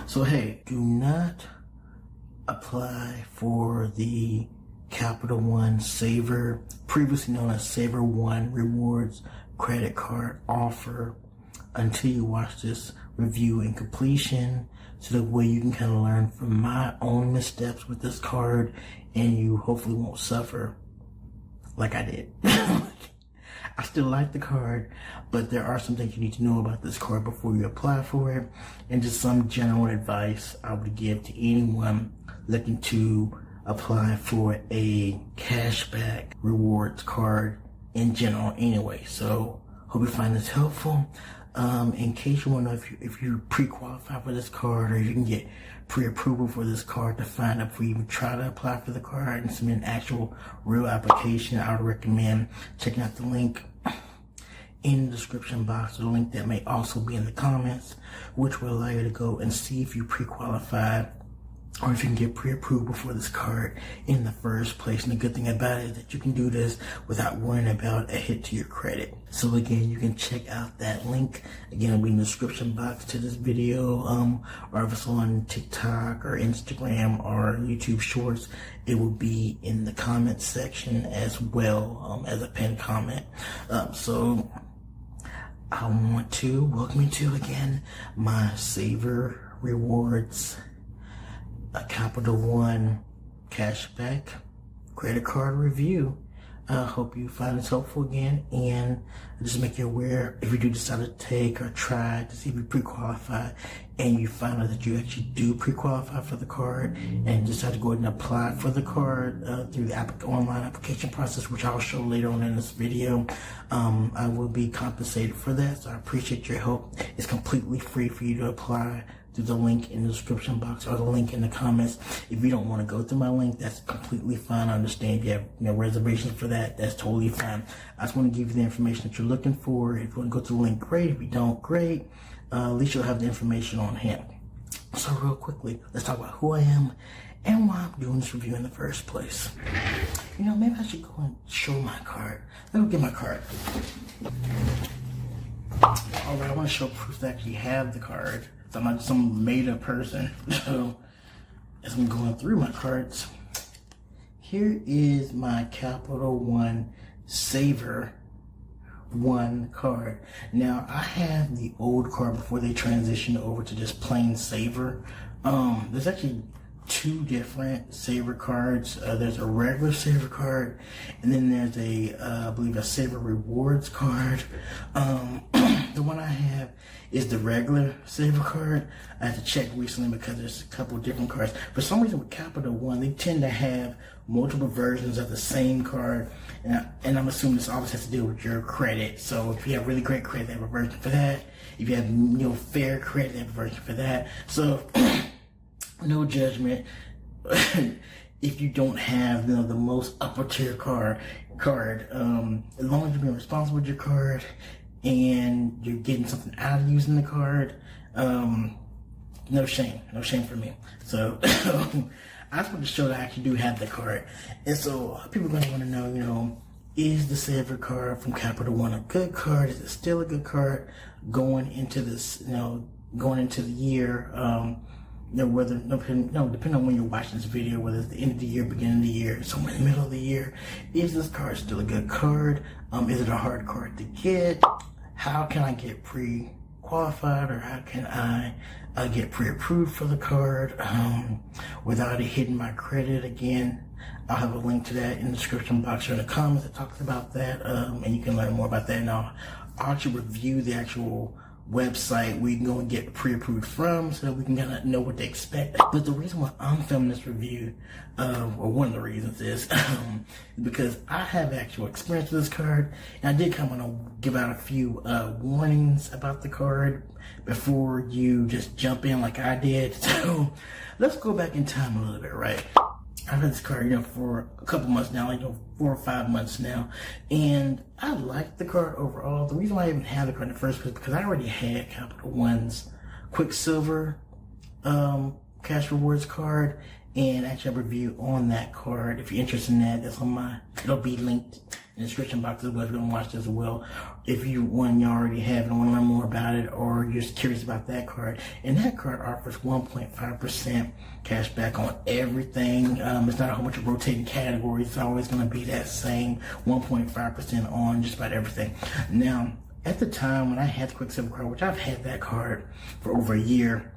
So hey, do not apply for the Capital One Savor, previously known as Savorone rewards credit card offer, until you watch this review and completion, so that way you can kind of learn from my own missteps with this card and you hopefully won't suffer like I did. I still like the card, but there are some things you need to know about this card before you apply for it, and just some general advice I would give to anyone looking to apply for a cashback rewards card in general anyway. So hope you find this helpful. In case you want to know if you pre-qualify for this card, or you can get pre-approval for this card to find out before you even try to apply for the card and submit an actual real application, I would recommend checking out the link in the description box, or the link that may also be in the comments, which will allow you to go and see if you pre-qualify or if you can get pre-approval for this card in the first place. And the good thing about it is that you can do this without worrying about a hit to your credit. So again, you can check out that link. Again, it'll be in the description box to this video, or if it's on TikTok or Instagram or YouTube Shorts, it will be in the comments section as well, as a pinned comment. So I want to welcome you to, again, my Savor Rewards a Capital One cashback credit card review. I hope you find this helpful again, and just make you aware if you do decide to take or try to see if you pre-qualify and you find out that you actually do pre-qualify for the card and decide to go ahead and apply for the card through the online application process, which I'll show later on in this video. I will be compensated for that, so I appreciate your help. It's completely free for you to apply through the link in the description box or the link in the comments. If you don't want to go through my link, that's completely fine. I understand if you have reservations for that, that's totally fine. I just want to give you the information that you're looking for. If you want to go to the link, great. If you don't, great. At least you'll have the information on hand. So real quickly, let's talk about who I am and why I'm doing this review in the first place. Maybe I should go and show my card. Let me get my card. Alright, I want to show proof that I actually have the card. So I'm not just some made-up person. So as I'm going through my cards, here is my Capital One Savor One card. Now, I have the old card before they transitioned over to just plain Savor. There's actually two different Savor cards. There's a regular Savor card, and then there's I believe a Savor Rewards card. The one I have is the regular Savor card. I had to check recently because there's a couple of different cards. For some reason with Capital One, they tend to have multiple versions of the same card, and I'm assuming this always has to do with your credit. So if you have really great credit, they have a version for that. If you have fair credit, they have a version for that. So no judgment if you don't have the most upper tier card. As long as you're being responsible with your card and you're getting something out of using the card, no shame for me. So I just want to show that I actually do have the card. And so people are going to want to know, is the Savor card from Capital One a good card? Is it still a good card going into this, going into the year? Depending on when you're watching this video, whether it's the end of the year, beginning of the year, somewhere in the middle of the year, is this card still a good card? Is it a hard card to get? How can I get pre-qualified, or how can I get pre-approved for the card without it hitting my credit? Again, I'll have a link to that in the description box or in the comments that talks about that, and you can learn more about that. And I'll actually review the actual website where you can go and get pre-approved from, so that we can kind of know what to expect. But the reason why I'm filming this review, or one of the reasons is because I have actual experience with this card, and I did kind of want to give out a few warnings about the card before you just jump in like I did. So let's go back in time a little bit, right? I've had this card, for a couple months now, 4 or 5 months now, and I like the card overall. The reason why I even had the card in the first place is because I already had Capital One's Quicksilver Cash Rewards card, and actually a review on that card. If you're interested in that, it'll be linked in the description box as well if you want to watch this as well. If you already have and want to learn more about it, or you're just curious about that card. And that card offers 1.5% cash back on everything. It's not a whole bunch of rotating categories. It's always going to be that same 1.5% on just about everything. Now, at the time when I had the Quicksilver card, which I've had that card for over a year,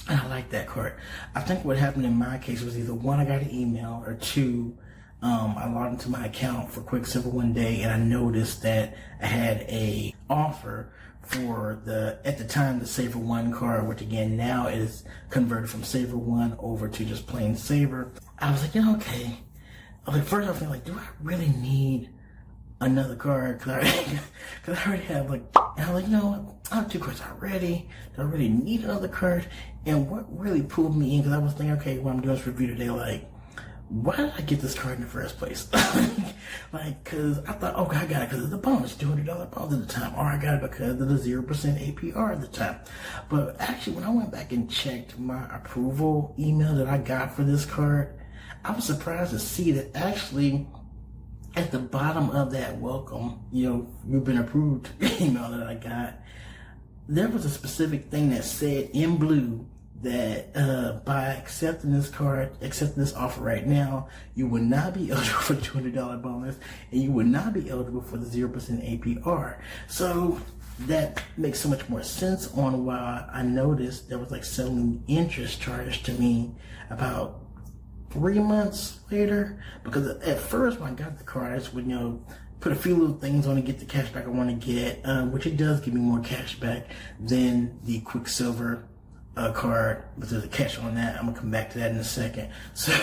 and I like that card. I think what happened in my case was either one, I got an email, or two, I logged into my account for Quicksilver one day and I noticed that I had a offer for at the time, the Savor 1 card, which again, now is converted from Savor 1 over to just plain Savor. I was like, okay. First I was like, do I really need another card? Cause I already have and I was like, I have 2 cards already. Do I really need another card? And what really pulled me in, because I was thinking, okay, when I'm doing this review today, why did I get this card in the first place? Cause I thought, okay, I got it because of the bonus, $200 bonus at the time, or I got it because of the 0% APR at the time. But actually, when I went back and checked my approval email that I got for this card, I was surprised to see that actually at the bottom of that welcome, you've been approved email that I got, there was a specific thing that said in blue that by accepting this offer right now, you will not be eligible for $200 bonus, and you will not be eligible for the 0% APR. So that makes so much more sense on why I noticed there was some interest charged to me about 3 months later. Because at first when I got the card, I just would put a few little things on to get the cash back I want to get, which it does give me more cash back than the Quicksilver card, but there's a catch on that. I'm gonna come back to that in a second. So,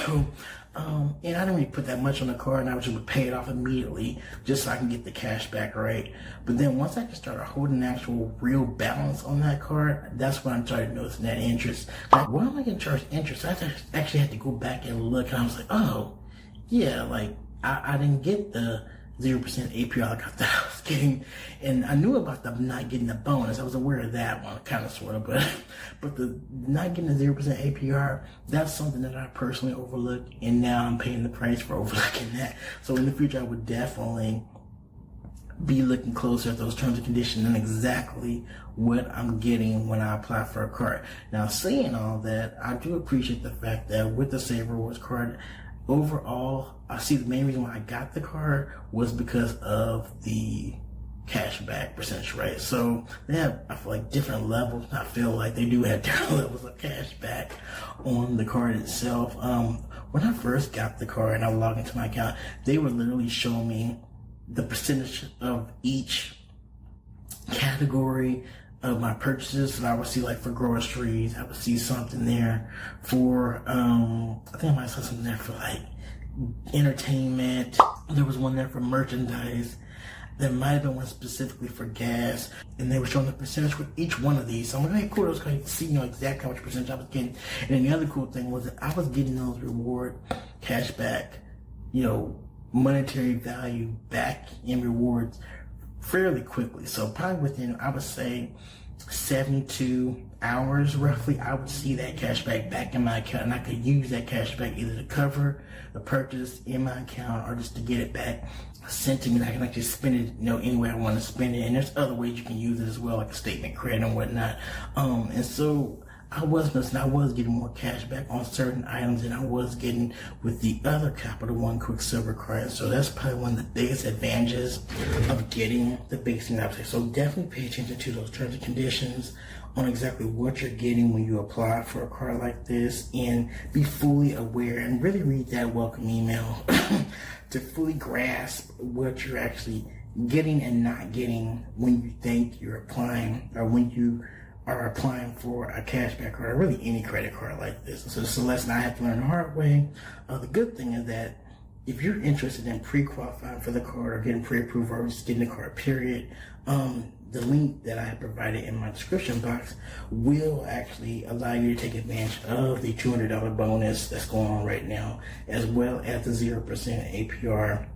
and I didn't really put that much on the card, and I just would pay it off immediately just so I can get the cash back, right? But then once I started holding the actual real balance on that card, that's when I started noticing that interest. Why am I getting charged interest? I actually had to go back and look, and I was like, oh, yeah, I didn't get the 0% APR I thought I was getting, and I knew about the not getting the bonus. I was aware of that one, kind of, sort of, but the not getting the 0% APR, that's something that I personally overlooked, and now I'm paying the price for overlooking that. So in the future, I would definitely be looking closer at those terms and conditions and exactly what I'm getting when I apply for a card. Now, saying all that, I do appreciate the fact that with the Savor Rewards card, overall, I see the main reason why I got the card was because of the cashback percentage, right? So they have, I feel different levels. I feel like they do have different levels of cashback on the card itself. When I first got the card and I logged into my account, they would literally show me the percentage of each category of my purchases. So I would see for groceries, I would see something there for I think I might saw something there for entertainment. There was one there for merchandise. There might have been one specifically for gas, and they were showing the percentage for each one of these. So I'm like, hey, cool, I was going to see exactly how much percentage I was getting. And then the other cool thing was that I was getting those reward cashback, monetary value back in rewards fairly quickly. So probably within, I would say, 72 hours roughly, I would see that cashback back in my account, and I could use that cashback either to cover the purchase in my account or just to get it back sent to me. I can just spend it, any way I want to spend it. And there's other ways you can use it as well, like a statement credit and whatnot. And so I was getting more cash back on certain items than I was getting with the other Capital One Quicksilver card. So that's probably one of the biggest advantages of getting the biggest thing I would say. So definitely pay attention to those terms and conditions on exactly what you're getting when you apply for a card like this, and be fully aware and really read that welcome email to fully grasp what you're actually getting and not getting when you think you're applying, or when you are applying for a cashback card, or really any credit card like this. So it's a lesson I have to learn the hard way. The good thing is that if you're interested in pre-qualifying for the card or getting pre-approved or just getting the card, period, the link that I have provided in my description box will actually allow you to take advantage of the $200 bonus that's going on right now, as well as the 0% APR,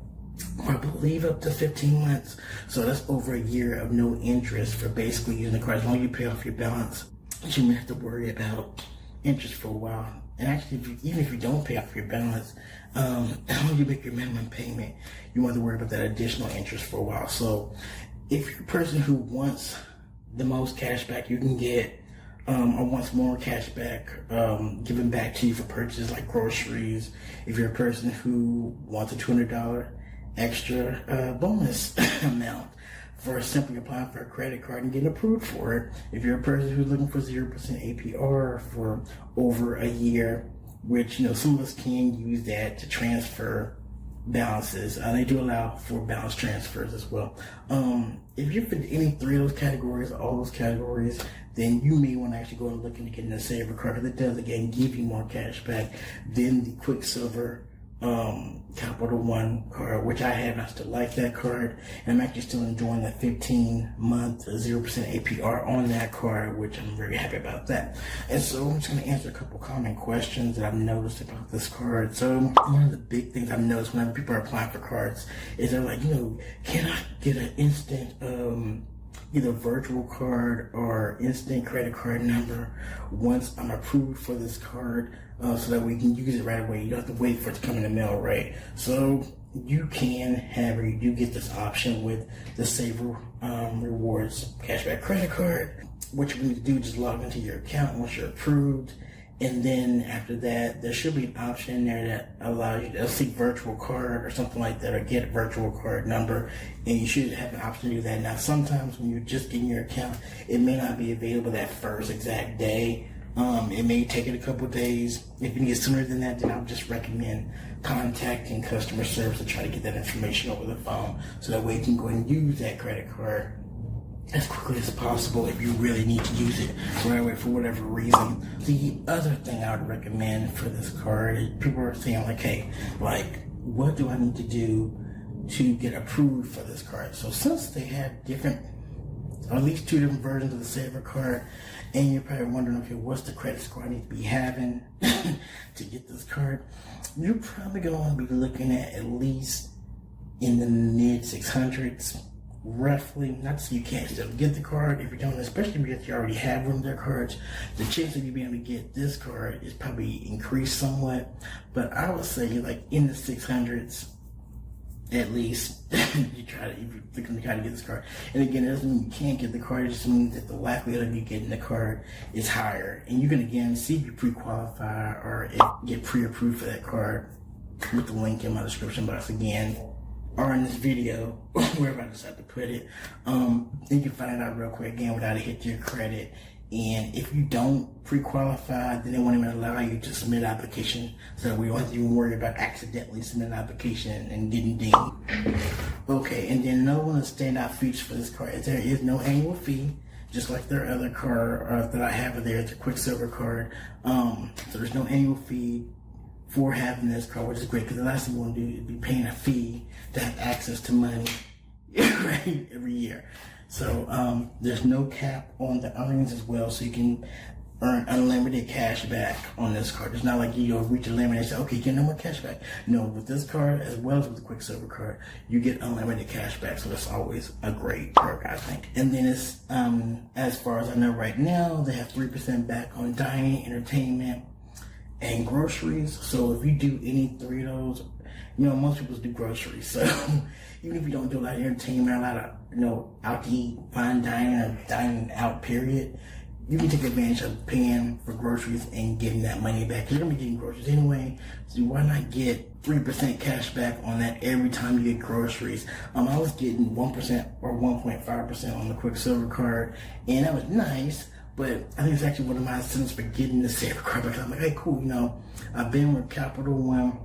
I believe up to 15 months. So that's over a year of no interest for basically using the card. As long as you pay off your balance, you don't have to worry about interest for a while. And actually, even if you don't pay off your balance, when you make your minimum payment, you want to worry about that additional interest for a while. So if you're a person who wants the most cash back you can get, or wants more cash back given back to you for purchases like groceries, if you're a person who wants a $200 extra bonus amount for simply applying for a credit card and getting approved for it, if you're a person who's looking for 0% APR for over a year, which, some of us can use that to transfer balances. They do allow for balance transfers as well. If you're in any three of those categories, all those categories, then you may want to actually go and look into getting a Savor card, because it does, again, give you more cash back than the Quicksilver Capital One card, which I have. I still like that card, and I'm actually still enjoying the 15-month 0% APR on that card, which I'm very happy about that. And so I'm just going to answer a couple common questions that I've noticed about this card. So one of the big things I've noticed whenever people are applying for cards is they're like, can I get an instant either virtual card or instant credit card number once I'm approved for this card, so that we can use it right away? You don't have to wait for it to come in the mail, right? So you can have, or you do get this option with the Savor Rewards Cashback Credit Card. What you need to do is just log into your account once you're approved, and then after that, there should be an option in there that allows you to see virtual card or something like that, or get a virtual card number, and you should have an option to do that. Now, sometimes when you're just getting your account, it may not be available that first exact day. It may take it a couple days. If you need it sooner than that, then I would just recommend contacting customer service to try to get that information over the phone, so that way you can go and use that credit card as quickly as possible if you really need to use it right away for whatever reason. The other thing I would recommend for this card is, people are saying like, hey, what do I need to do to get approved for this card? So since they have different, or at least two different versions of the Savor card, and you're probably wondering, okay, what's the credit score I need to be having to get this card? You're probably going to want to be looking at least in the mid 600s, roughly. Not to say you can't still get the card if you don't, especially because you already have one of their cards. The chance of you being able to get this card is probably increased somewhat, but I would say like in the 600s at least. If you're looking to try to get this card. And again, it doesn't mean you can't get the card, it just means that the likelihood of you getting the card is higher. And you can again see if you pre-qualify or get pre-approved for that card with the link in my description box again, or in this video, wherever I decide to put it. You can find it out real quick again without a hit to your credit. And if you don't pre-qualify, then they won't even allow you to submit an application, so we don't have to even worry about accidentally submitting an application and getting dinged. Okay, and then another one of the standout features for this card is there is no annual fee, just like their other card that I have there, the Quicksilver card. So there's no annual fee for having this card, which is great, because the last thing you want to do is be paying a fee to have access to money right, every year. So there's no cap on the earnings as well, so you can earn unlimited cash back on this card. It's not like you reach a limit and say, okay, you get no more cash back. No, with this card, as well as with the Quicksilver card, you get unlimited cash back, so that's always a great perk, I think. And then it's, as far as I know right now, they have 3% back on dining, entertainment, and groceries. So if you do any three of those, most people do groceries, so even if you don't do a lot of entertainment, a lot of, out to eat, fine dining, or dining out, period, you can take advantage of paying for groceries and getting that money back. You're going to be getting groceries anyway, so why not get 3% cash back on that every time you get groceries? I was getting 1% or 1.5% on the Quicksilver card, and that was nice, but I think it's actually one of my incentives for getting the Savor card, because I'm like, hey, cool, I've been with Capital One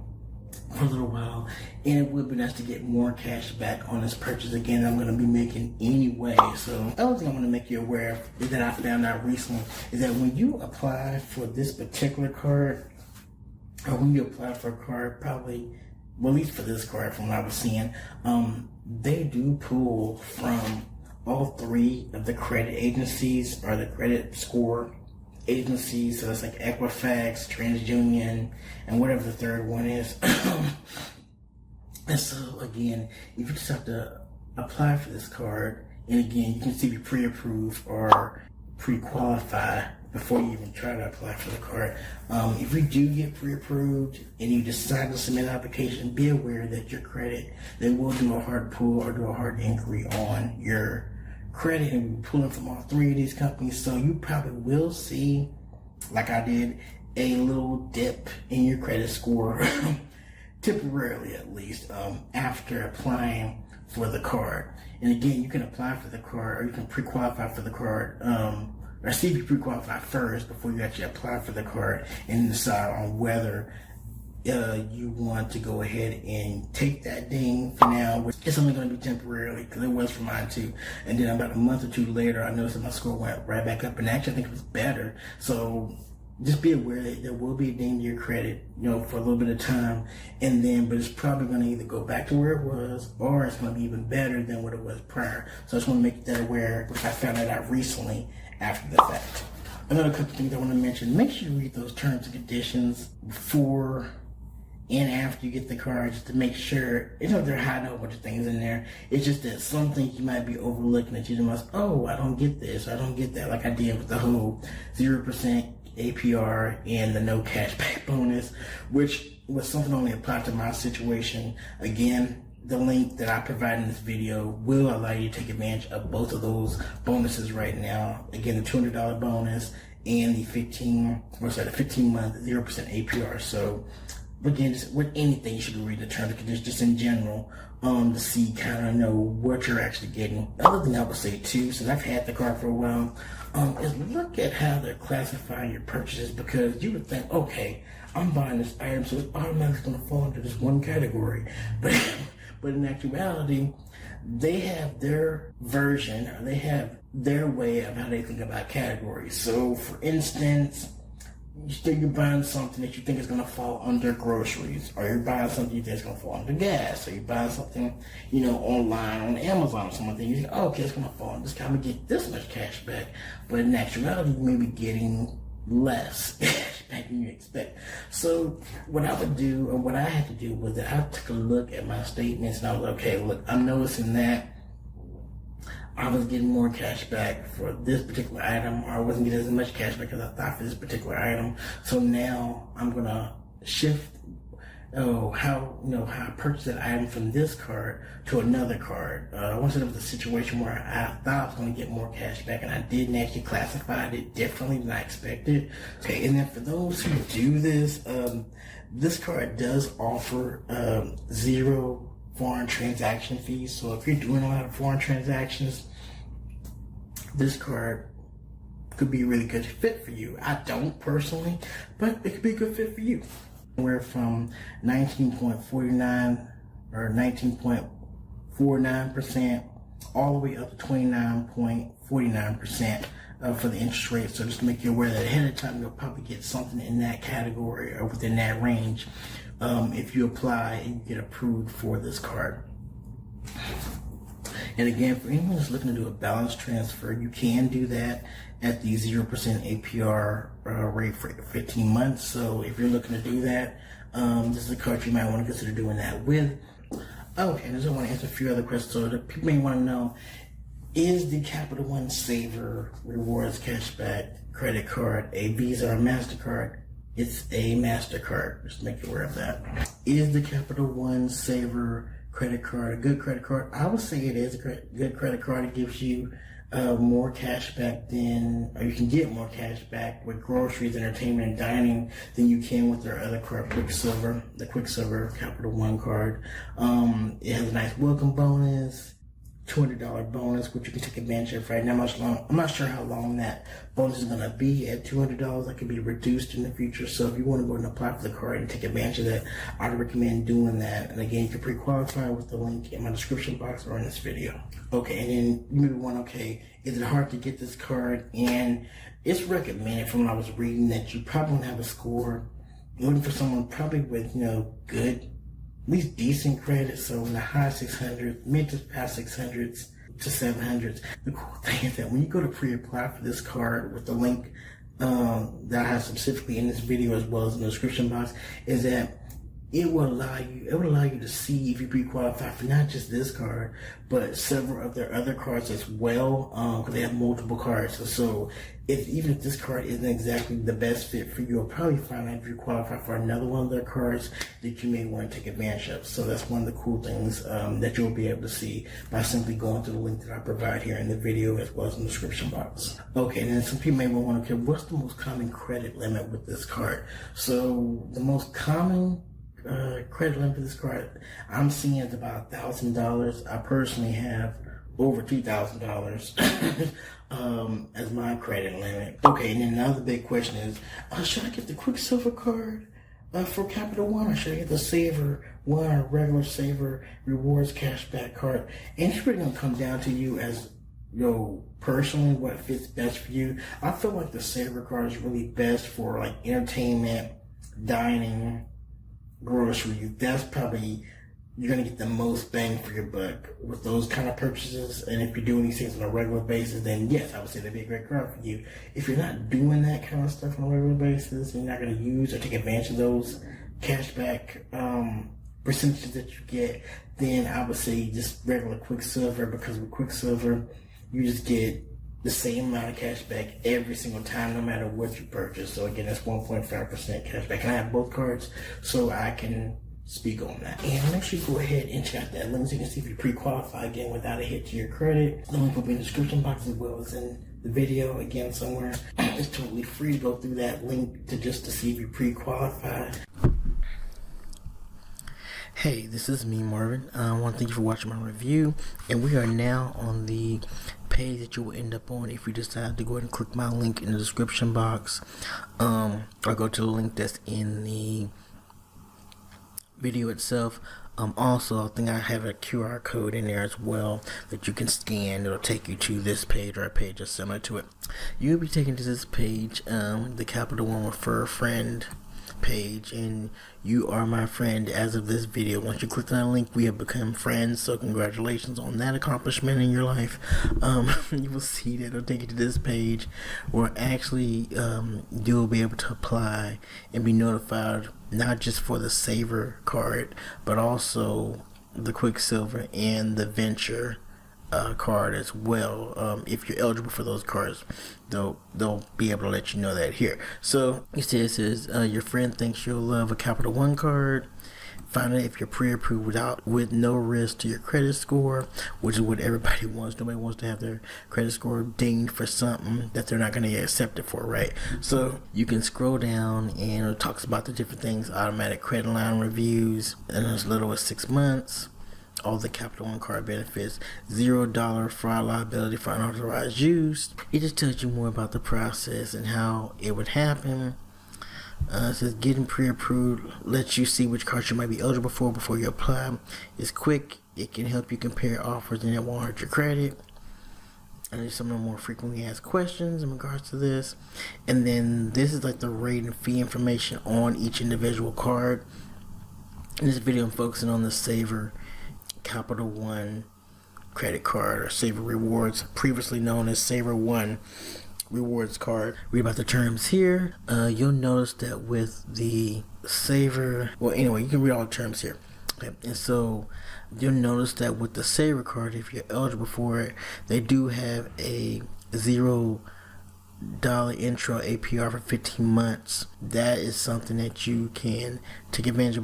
for a little while, and it would be nice to get more cash back on this purchase again I'm going to be making anyway. So the other thing I want to make you aware of is that I found out recently is that when you apply for this particular card, or when you apply for a card, probably, well, at least for this card from what I was seeing, they do pull from all three of the credit agencies or the credit score agencies, so it's like Equifax, TransUnion, and whatever the third one is. And so again, if you just have to apply for this card, and again, you can see if you pre-approve or pre-qualify before you even try to apply for the card. If you do get pre-approved and you decide to submit an application, be aware that your credit, they will do a hard pull or do a hard inquiry on your credit, and we're pulling from all three of these companies. So you probably will see, like I did, a little dip in your credit score, temporarily at least, after applying for the card. And again, you can apply for the card, or you can pre-qualify for the card, or see if you pre-qualify first before you actually apply for the card, and decide on whether you want to go ahead and take that ding for now. It's only going to be temporarily, because it was for mine too. And then about a month or two later, I noticed that my score went right back up, and actually I think it was better. So just be aware that there will be a ding to your credit, for a little bit of time, and then, but it's probably going to either go back to where it was, or it's going to be even better than what it was prior. So I just want to make that aware, which I found that out recently after the fact. Another couple things I want to mention: make sure you read those terms and conditions before and after you get the card, just to make sure. It's not they're hiding a whole bunch of things in there. It's just that some things you might be overlooking, that you must, I don't get this, I don't get that, like I did with the whole 0% APR and the no cashback bonus, which was something only applied to my situation. Again, the link that I provide in this video will allow you to take advantage of both of those bonuses right now. Again, the $200 bonus and the 15-month 0% APR. So again, just with anything, you should read the terms and conditions just in general, to see, kind of know what you're actually getting. The other thing I would say too, since I've had the card for a while, is look at how they're classifying your purchases, because you would think, okay, I'm buying this item, so it's automatically going to fall into this one category. But in actuality, they have their version, or they have their way of how they think about categories. So for instance, you're buying something that you think is going to fall under groceries, or you're buying something you think is going to fall under gas, or you're buying something, online on Amazon or something, you think, okay, it's going to fall under this, I'm going to get this much cash back. But in actuality, you may be getting less cash back than you expect. So what I would do, or what I had to do, was that I took a look at my statements, and I was like, okay, look, I'm noticing that I was getting more cash back for this particular item, or I wasn't getting as much cash back as I thought for this particular item. So now I'm gonna shift how I purchased that item from this card to another card. Once it was a situation where I thought I was going to get more cash back, and I didn't actually classify it differently than I expected. Okay, and then for those who do this, this card does offer 0 foreign transaction fees. So if you're doing a lot of foreign transactions, this card could be a really good fit for you. I don't personally, but it could be a good fit for you. Anywhere from 19.49 or 19.49% all the way up to 29.49% for the interest rate. So just to make you aware that ahead of time, you'll probably get something in that category or within that range if you apply and you get approved for this card. And again, for anyone that's looking to do a balance transfer, you can do that at the 0% APR rate for 15 months. So if you're looking to do that, this is a card you might want to consider doing that with. Okay, and I just want to answer a few other questions. So the people may want to know, is the Capital One Savor Rewards Cashback credit card a Visa or MasterCard? It's a MasterCard. Just make you aware of that. Is the Capital One Savor credit card a good credit card? I would say it is a good credit card. It gives you more cash back or you can get more cash back with groceries, entertainment, and dining than you can with their other card, the Quicksilver Capital One card. It has a nice welcome bonus, $200 bonus, which you can take advantage of right now. I'm not sure how long that bonus is going to be at $200. That could be reduced in the future. So if you want to go and apply for the card and take advantage of that, I'd recommend doing that. And again, you can pre-qualify with the link in my description box or in this video. Okay, and then you may be wondering, okay, is it hard to get this card? And it's recommended from what I was reading that you probably want to have a score. You're looking for someone probably with, good, at least decent credit, so in the high 600s, mid to past 600s to 700s. The cool thing is that when you go to pre-apply for this card with the link that I have specifically in this video as well as in the description box, is that it will allow you to see if you pre-qualify for not just this card, but several of their other cards as well, because they have multiple cards. So even if this card isn't exactly the best fit for you, you'll probably find out if you qualify for another one of their cards that you may want to take advantage of. So that's one of the cool things that you'll be able to see by simply going to the link that I provide here in the video as well as in the description box. Okay, and then some people may want to, okay, what's the most common credit limit with this card? So the most common credit limit for this card I'm seeing is about $1,000. I personally have over $2,000 as my credit limit. Okay, and then another big question is, should I get the Quicksilver card for Capital One, or should I get the Savor One or regular Savor Rewards Cashback card? And it's really gonna come down to you as personally what fits best for you. I feel like the Savor card is really best for like entertainment, dining, groceries. That's probably, you're going to get the most bang for your buck with those kind of purchases. And if you're doing these things on a regular basis, then yes, I would say that'd be a great card for you. If you're not doing that kind of stuff on a regular basis, and you're not going to use or take advantage of those cashback percentages that you get, then I would say just regular Quicksilver, because with Quicksilver, you just get the same amount of cash back every single time, no matter what you purchase. So again, that's 1.5% cash back. And I have both cards, so I can speak on that. And make sure you go ahead and check out that link so you can see if you pre-qualify again without a hit to your credit. The link will be in the description box as well as in the video again somewhere. It's totally free to go through that link to see if you pre-qualify. Hey, this is me, Marvin. I want to thank you for watching my review, and we are now on the page that you will end up on if you decide to go ahead and click my link in the description box, or go to the link that's in the video itself. Also, I think I have a QR code in there as well that you can scan. It'll take you to this page or a page that's similar to it. You'll be taken to this page, the Capital One Refer a Friend page, and you are my friend as of this video. Once you click on that link, we have become friends, so congratulations on that accomplishment in your life. You will see that it'll take you to this page where actually you'll be able to apply and be notified not just for the Savor card, but also the Quicksilver and the Venture card as well. If you're eligible for those cards, they'll be able to let you know that here. So it says your friend thinks you'll love a Capital One card. Find out if you're pre-approved with no risk to your credit score, which is what everybody wants. Nobody wants to have their credit score dinged for something that they're not going to get accepted for, right? So you can scroll down and it talks about the different things: automatic credit line reviews, and as little as 6 months. All the Capital One card benefits, $0 fraud liability for unauthorized use. It just tells you more about the process and how it would happen. It says getting pre-approved lets you see which cards you might be eligible for before you apply. It's quick. It can help you compare offers and it won't hurt your credit. And there's some of the more frequently asked questions in regards to this. And then this is like the rate and fee information on each individual card. In this video, I'm focusing on the Savor Capital One credit card, or Savor Rewards, previously known as Savor One Rewards card. Read about the terms here. You'll notice that with the Savor, well, anyway, you can read all the terms here. Okay, and so you'll notice that with the Savor card, if you're eligible for it, they do have a $0 intro APR for 15 months. That is something that you can take advantage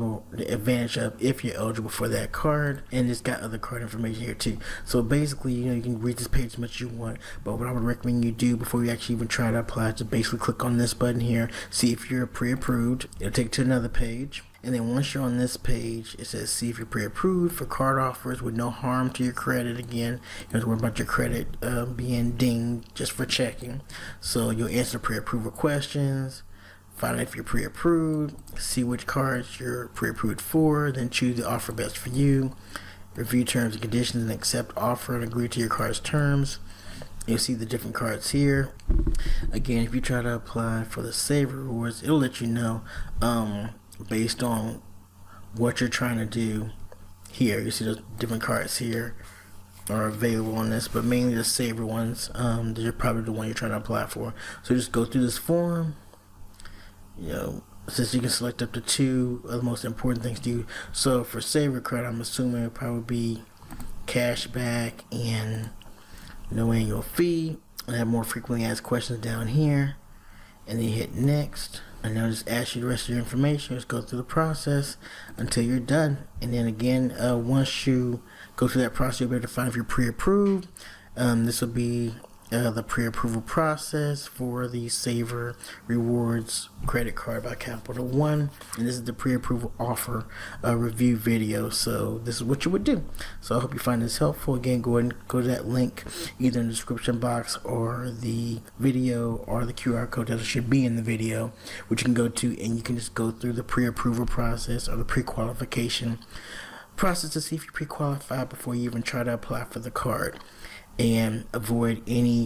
of if you're eligible for that card. And it's got other card information here too. So basically, you can read this page as much as you want, but what I would recommend you do before you actually even try to apply is to basically click on this button here, see if you're pre-approved. It'll take you to another page. And then once you're on this page, it says see if you're pre-approved for card offers with no harm to your credit. Again, you don't have to worry about your credit being dinged just for checking. So you'll answer pre-approval questions, find out if you're pre-approved, see which cards you're pre-approved for, then choose the offer best for you, review terms and conditions and accept offer and agree to your card's terms. You'll see the different cards here. Again, if you try to apply for the Savor Rewards, it'll let you know based on what you're trying to do here. You see those different cards here are available on this, but mainly the Savor ones. They're probably the one you're trying to apply for. So just go through this form, since you can select up to 2 of the most important things to do. So for Savor card, I'm assuming it'll probably be cashback and no annual fee. And have more frequently asked questions down here. And then you hit next. And they'll just ask you the rest of your information. Just go through the process until you're done. And then again, once you go through that process, you'll be able to find if you're pre-approved. This will be the pre-approval process for the Savor Rewards credit card by Capital One, and this is the pre-approval offer review video. So this is what you would do. So I hope you find this helpful. Again, go ahead and go to that link either in the description box or the video or the QR code that should be in the video, which you can go to, and you can just go through the pre-approval process or the pre-qualification process to see if you pre-qualify before you even try to apply for the card, and avoid any